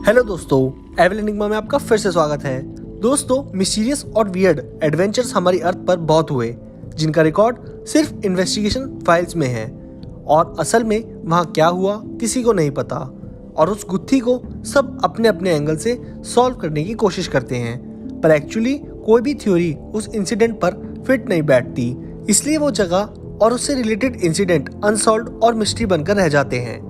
Hello दोस्तों, एवल enigma में आपका फिर से स्वागत है। दोस्तों, मिस्टीरियस और वियर्ड एडवेंचर्स हमारी अर्थ पर बहुत हुए, जिनका रिकॉर्ड सिर्फ इन्वेस्टिगेशन फाइल्स में है और असल में वहाँ क्या हुआ किसी को नहीं पता और उस गुत्थी को सब अपने अपने एंगल से सॉल्व करने की कोशिश करते हैं, पर एक्चुअली कोई भी थ्योरी उस इंसिडेंट पर फिट नहीं बैठती, इसलिए वो जगह और उससे रिलेटेड इंसिडेंट अनसॉल्व्ड और मिस्ट्री बनकर रह जाते हैं।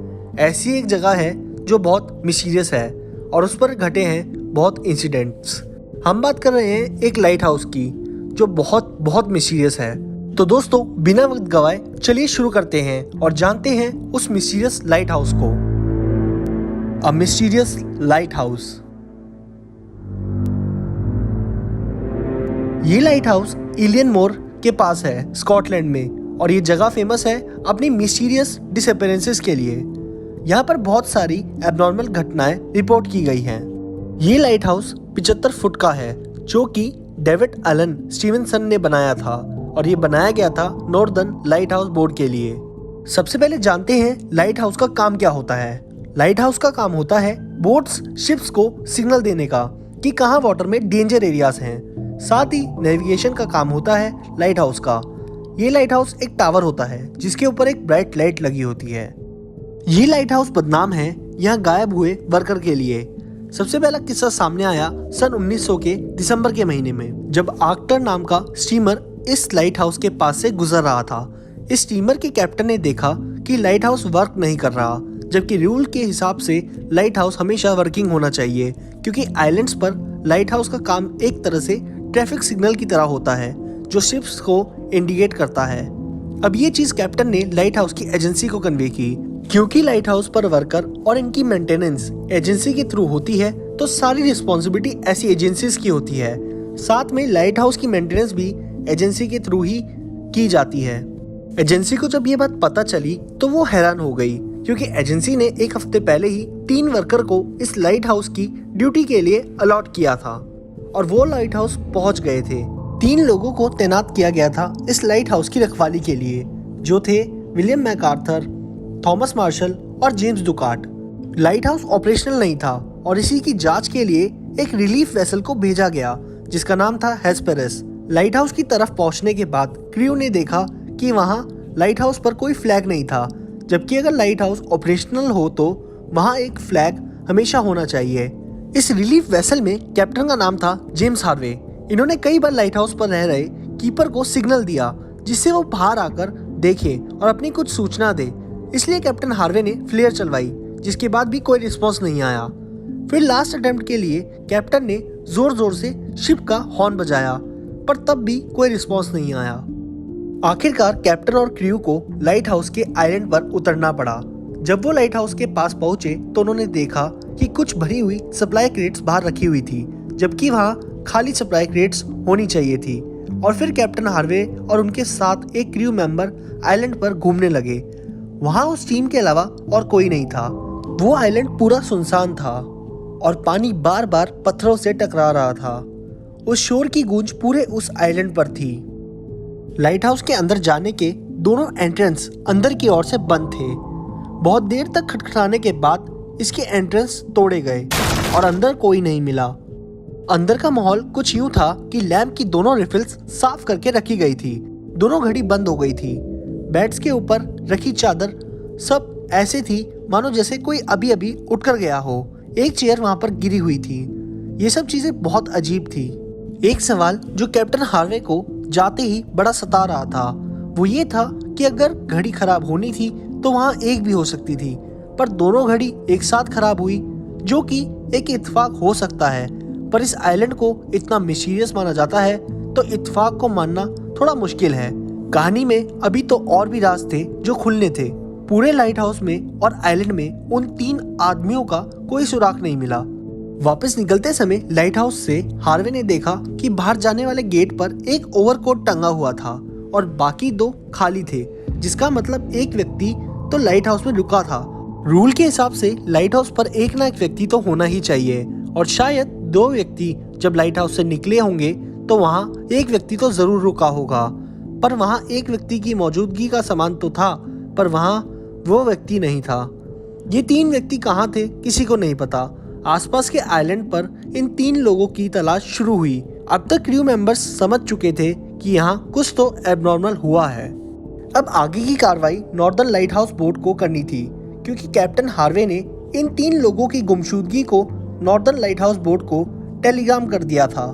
ऐसी एक जगह है जो बहुत मिस्टीरियस है और उस पर घटे हैं बहुत इंसिडेंट्स। हम बात कर रहे हैं एक लाइट हाउस की जो बहुत बहुत मिस्टीरियस है। तो दोस्तों, बिना वक्त गवाए चलिए शुरू करते हैं और जानते हैं उस मिस्टीरियस लाइट हाउस को। अ मिस्टीरियस लाइट हाउस। ये लाइट हाउस इलियन मोर के पास है, स्कॉटलैंड में, और ये जगह फेमस है अपनी मिस्टीरियस डिसअपीयरेंसेस के लिए। यहाँ पर बहुत सारी एबनॉर्मल घटनाएं रिपोर्ट की गई हैं। ये लाइट हाउस 75 फुट का है, जो कि डेविड एलन स्टीवेंसन ने बनाया था और ये बनाया गया था नॉर्दर्न लाइट हाउस बोर्ड के लिए। सबसे पहले जानते हैं लाइट हाउस का काम क्या होता है। लाइट हाउस का काम होता है बोट्स शिप्स को सिग्नल देने का कि कहाँ वाटर में डेंजर एरियाज हैं। साथ ही नेविगेशन का काम होता है लाइट हाउस का। ये लाइट हाउस एक टावर होता है जिसके ऊपर एक ब्राइट लाइट लगी होती है। ये लाइट हाउस बदनाम है यहाँ गायब हुए वर्कर के लिए। सबसे पहला किस्सा सामने आया सन 1900 के दिसंबर के महीने में, जब आर्क्टर नाम का स्टीमर इस लाइट हाउस के पास से गुजर रहा था। इस स्टीमर के कैप्टन ने देखा कि लाइट हाउस वर्क नहीं कर रहा, जबकि रूल के हिसाब से लाइट हाउस हमेशा वर्किंग होना चाहिए, क्योंकि आइलैंड्स पर लाइट हाउस का काम एक तरह से ट्रैफिक सिग्नल की तरह होता है जो शिप्स को इंडिकेट करता है। अब ये चीज कैप्टन ने लाइट हाउस की एजेंसी को कन्वे की। क्योंकि लाइट हाउस पर वर्कर और इनकी मेंटेनेंस एजेंसी के थ्रू होती है, तो सारी रिस्पॉन्सिबिलिटी ऐसी एजेंसीज की होती है। साथ में लाइट हाउस की मेंटेनेंस भी एजेंसी के थ्रू ही की जाती है। एजेंसी को जब ये बात पता चली तो वो हैरान हो गई, क्योंकि एजेंसी ने एक हफ्ते पहले ही 3 वर्कर को इस लाइट हाउस की ड्यूटी के लिए अलॉट किया था और वो लाइट हाउस पहुंच गए थे। 3 लोगों को तैनात किया गया था इस लाइट हाउस की रखवाली के लिए, जो थे विलियम मैकार्थर, थॉमस मार्शल और जेम्स डुकाट। लाइट हाउस ऑपरेशनल नहीं था और इसी की जांच के लिए एक रिलीफ वेसल को भेजा गया जिसका नाम था हेस्पेरस। लाइट हाउस की तरफ पहुंचने के बाद क्रू ने देखा कि वहां लाइट हाउस पर कोई फ्लैग नहीं था, जबकि अगर लाइट हाउस ऑपरेशनल हो तो वहां एक फ्लैग हमेशा होना चाहिए। इस रिलीफ वेसल में कैप्टन का नाम था जेम्स हार्वे। इन्होंने कई बार लाइट हाउस पर रह रहे कीपर को सिग्नल दिया जिससे वो बाहर आकर देखे और अपनी कुछ सूचना दे, इसलिए कैप्टन हार्वे ने फ्लेयर चलवाई, जिसके बाद भी कोई रिस्पांस नहीं आया। फिर लास्ट अटेम्प्ट के लिए कैप्टन ने जोर जोर से शिप का हॉर्न बजाया, पर तब भी कोई रिस्पांस नहीं आया। आखिरकार कैप्टन और क्रू को लाइट हाउस के आइलैंड पर उतरना पड़ा। जब वो लाइट हाउस के पास पहुंचे तो उन्होंने देखा कि कुछ भरी हुई सप्लाई क्रेट्स बाहर रखी हुई थी, जबकि वहाँ खाली सप्लाई क्रेट्स होनी चाहिए थी। और फिर कैप्टन हार्वे और उनके साथ एक क्रू मेंबर आइलैंड पर घूमने लगे। वहाँ उस टीम के अलावा और कोई नहीं था। वो आइलैंड पूरा सुनसान था और पानी बार बार पत्थरों से टकरा रहा था। उस शोर की गूंज पूरे उस आइलैंड पर थी। लाइट हाउस के अंदर जाने के दोनों एंट्रेंस अंदर की ओर से बंद थे। बहुत देर तक खटखटाने के बाद इसके एंट्रेंस तोड़े गए और अंदर कोई नहीं मिला। अंदर का माहौल कुछ यूं था कि लैंप की दोनों रिफिल्स साफ करके रखी गई थी। दोनों घड़ी बंद हो गई थी। बेड्स के ऊपर रखी चादर सब ऐसे थी मानो जैसे कोई अभी अभी उठकर गया हो। एक चेयर वहां पर गिरी हुई थी। ये सब चीजें बहुत अजीब थी। एक सवाल जो कैप्टन हार्वे को जाते ही बड़ा सता रहा था, वो ये था कि अगर घड़ी खराब होनी थी तो वहां एक भी हो सकती थी, पर दोनों घड़ी एक साथ खराब हुई, जो कि एक इत्तेफाक हो सकता है, पर इस आइलैंड को इतना मिस्टीरियस माना जाता है तो इत्तेफाक को मानना थोड़ा मुश्किल है। कहानी में अभी तो और भी राज थे जो खुलने थे। पूरे लाइट हाउस में और आइलैंड में उन 3 आदमियों का कोई सुराग नहीं मिला। वापस निकलते समय लाइट हाउस से हार्वे ने देखा कि बाहर जाने वाले गेट पर एक ओवरकोट टंगा हुआ था और बाकी 2 खाली थे, जिसका मतलब एक व्यक्ति तो लाइट हाउस में रुका था। रूल के हिसाब से लाइट हाउस पर एक ना एक व्यक्ति तो होना ही चाहिए और शायद 2 व्यक्ति जब लाइट हाउस से निकले होंगे तो वहाँ एक व्यक्ति तो जरूर रुका होगा, पर वहाँ एक व्यक्ति की मौजूदगी का समान तो था, पर वहाँ वो व्यक्ति नहीं था। ये 3 व्यक्ति कहाँ थे किसी को नहीं पता। आसपास के आइलैंड पर इन 3 लोगों की तलाश शुरू हुई। अब तक क्रू मेंबर्स समझ चुके थे कि यहाँ कुछ तो एबनॉर्मल हुआ है। अब आगे की कार्रवाई नॉर्दर्न लाइट हाउस बोर्ड को करनी थी, क्योंकि कैप्टन हार्वे ने इन 3 लोगों की गुमशुदगी को नॉर्दर्न लाइट हाउस बोर्ड को टेलीग्राम कर दिया था।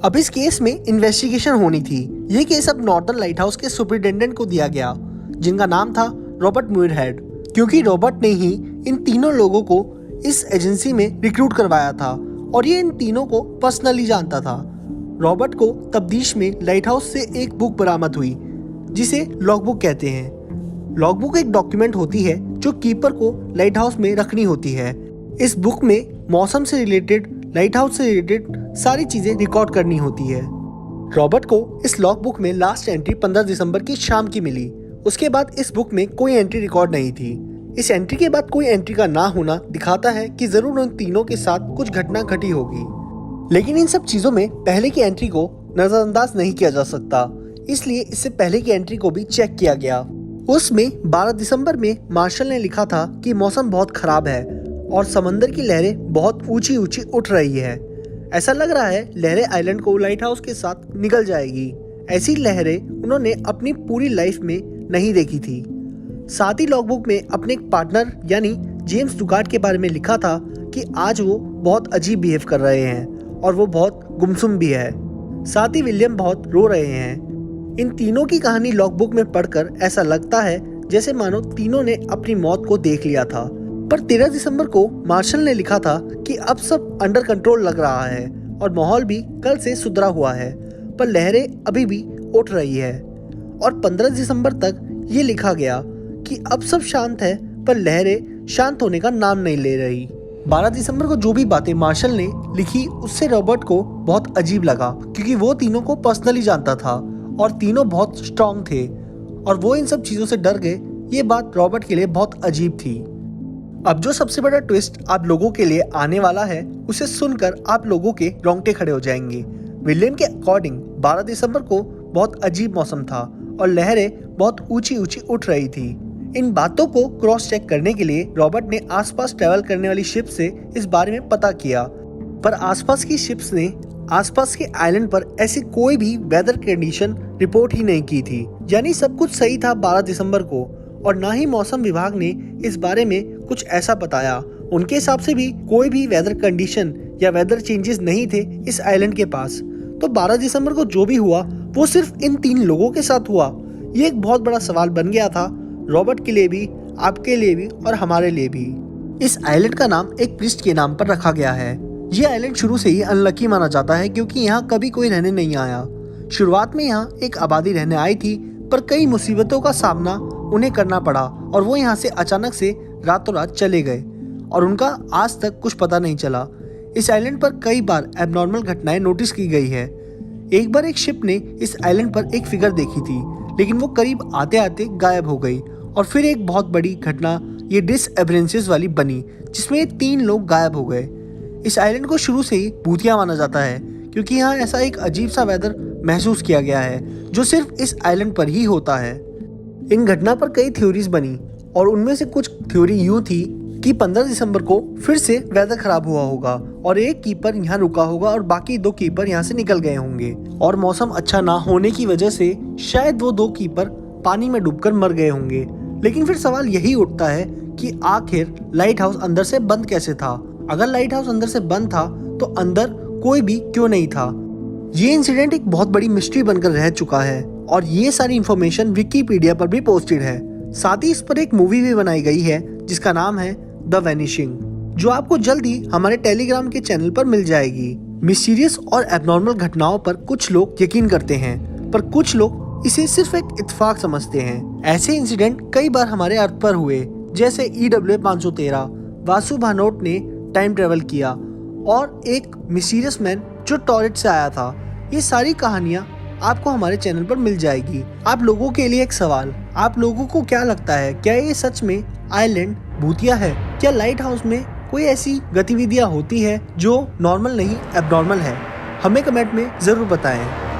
अब इस केस में इन्वेस्टिगेशन होनी थी। ये केस अब नॉर्दर्न लाइट हाउस के सुपरिटेंडेंट को दिया गया, जिनका नाम था रॉबर्ट म्यूरहेड, क्योंकि रॉबर्ट ने ही इन तीनों लोगों को इस एजेंसी में रिक्रूट करवाया था और ये इन तीनों को पर्सनली जानता था। रॉबर्ट को तब्दीश में लाइट हाउस से एक बुक बरामद हुई, जिसे लॉगबुक कहते हैं। लॉगबुक एक डॉक्यूमेंट होती है जो कीपर को लाइट हाउस में रखनी होती है। इस बुक में मौसम से रिलेटेड, लाइट हाउस से रिलेटेड सारी चीजें रिकॉर्ड करनी होती है। रॉबर्ट को इस लॉग बुक में लास्ट एंट्री 15 दिसंबर की शाम की मिली। उसके बाद इस बुक में कोई एंट्री रिकॉर्ड नहीं थी। इस एंट्री के बाद कोई एंट्री का ना होना दिखाता है कि जरूर उन तीनों के साथ कुछ घटना घटी होगी। लेकिन इन सब चीजों में पहले की एंट्री को नजरअंदाज नहीं किया जा सकता, इसलिए इससे पहले की एंट्री को भी चेक किया गया। उसमें 12 दिसंबर में मार्शल ने लिखा था कि मौसम बहुत खराब है और समंदर की लहरें बहुत ऊंची ऊंची उठ रही है। ऐसा लग रहा है लहरें आइलैंड को लाइट हाउस के साथ निगल जाएगी। ऐसी लहरें उन्होंने अपनी पूरी लाइफ में नहीं देखी थी। साथ ही लॉगबुक में अपने एक पार्टनर यानी जेम्स डुगार्ट के बारे में लिखा था कि आज वो बहुत अजीब बिहेव कर रहे हैं और वो बहुत गुमसुम भी है। साथ ही विलियम बहुत रो रहे हैं। इन तीनों की कहानी लॉगबुक में पढ़कर ऐसा लगता है जैसे मानो तीनों ने अपनी मौत को देख लिया था। पर 13 दिसंबर को मार्शल ने लिखा था कि अब सब अंडर कंट्रोल लग रहा है और माहौल भी कल से सुधरा हुआ है, पर लहरें अभी भी उठ रही है। और 15 दिसंबर तक ये लिखा गया कि अब सब शांत है, पर लहरें शांत होने का नाम नहीं ले रही। 12 दिसंबर को जो भी बातें मार्शल ने लिखी उससे रॉबर्ट को बहुत अजीब लगा, क्योंकि वो तीनों को पर्सनली जानता था और तीनों बहुत स्ट्रांग थे और वो इन सब चीजों से डर गए। ये बात रॉबर्ट के लिए बहुत अजीब थी। अब जो सबसे बड़ा ट्विस्ट आप लोगों के लिए आने वाला है, उसे सुनकर आप लोगों के रोंगटे खड़े हो जाएंगे। विलियम के अकॉर्डिंग 12 दिसंबर को बहुत अजीब मौसम था और लहरें बहुत ऊंची ऊंची उठ रही थी। इन बातों को क्रॉस चेक करने के लिए रॉबर्ट ने आसपास ट्रैवल करने वाली शिप से इस बारे में पता किया, पर आसपास की शिप्स ने आसपास के आइलैंड पर ऐसी कोई भी वेदर कंडीशन रिपोर्ट ही नहीं की थी। यानी सब कुछ सही था 12 दिसंबर को, और ना ही मौसम विभाग ने इस बारे में कुछ ऐसा बताया। उनके हिसाब से भी कोई भी वेदर कंडीशन या वेदर चेंजेस नहीं थे इस आइलैंड के पास। तो 12 दिसंबर को जो भी हुआ वो सिर्फ इन 3 लोगों के साथ हुआ। ये एक बहुत बड़ा सवाल बन गया था रॉबर्ट के लिए भी, आपके लिए भी और हमारे लिए भी। इस आइलैंड का नाम एक प्रिस्ट के नाम पर रखा गया है। ये आइलैंड शुरू से ही अनलकी माना जाता है, क्योंकि यहाँ कभी कोई रहने नहीं आया। शुरुआत में यहाँ एक आबादी रहने आई थी, पर कई मुसीबतों का सामना उन्हें करना पड़ा और वो यहाँ से अचानक से रातों रात चले गए और उनका आज तक कुछ पता नहीं चला। इस आइलैंड पर कई बार एबनॉर्मल घटनाएं नोटिस की गई है। एक बार एक शिप ने इस आइलैंड पर एक फिगर देखी थी, लेकिन वो करीब आते आते गायब हो गई। और फिर एक बहुत बड़ी घटना ये डिसअपियरेंसेस वाली बनी, जिसमें 3 लोग गायब हो गए। इस आइलैंड को शुरू से ही भूतिया माना जाता है, क्योंकि यहाँ ऐसा एक अजीब सा वेदर महसूस किया गया है जो सिर्फ इस आइलैंड पर ही होता है। इन घटना पर कई थ्योरीज बनी और उनमें से कुछ थ्योरी यूं थी कि 15 दिसंबर को फिर से वेदर खराब हुआ होगा और एक कीपर यहाँ रुका होगा और बाकी 2 कीपर यहाँ से निकल गए होंगे, और मौसम अच्छा ना होने की वजह से शायद वो 2 कीपर पानी में डूबकर मर गए होंगे। लेकिन फिर सवाल यही उठता है कि आखिर लाइट हाउस अंदर से बंद कैसे था? अगर लाइट हाउस अंदर से बंद था तो अंदर कोई भी क्यों नहीं था? ये इंसिडेंट एक बहुत बड़ी मिस्ट्री बनकर रह चुका है और ये सारी इंफॉर्मेशन विकिपीडिया पर भी पोस्टेड है। साथ ही इस पर एक मूवी भी बनाई गई है जिसका नाम है द वैनिशिंग, जो आपको जल्द ही हमारे टेलीग्राम के चैनल पर मिल जाएगी। मिस्टीरियस और एबनॉर्मल घटनाओं पर कुछ लोग यकीन करते हैं, पर कुछ लोग इसे सिर्फ एक इत्तेफाक समझते हैं। ऐसे इंसिडेंट कई बार हमारे अर्थ पर हुए, जैसे EWA 513, वासु भानोट ने टाइम ट्रेवल किया और एक मिस्टीरियस मैन जो टॉयलेट से आया था। ये सारी कहानियाँ आपको हमारे चैनल पर मिल जाएगी। आप लोगों के लिए एक सवाल, आप लोगों को क्या लगता है, क्या ये सच में आइलैंड भूतिया है? क्या लाइट हाउस में कोई ऐसी गतिविधियां होती है जो नॉर्मल नहीं एबनॉर्मल है? हमें कमेंट में जरूर बताएं।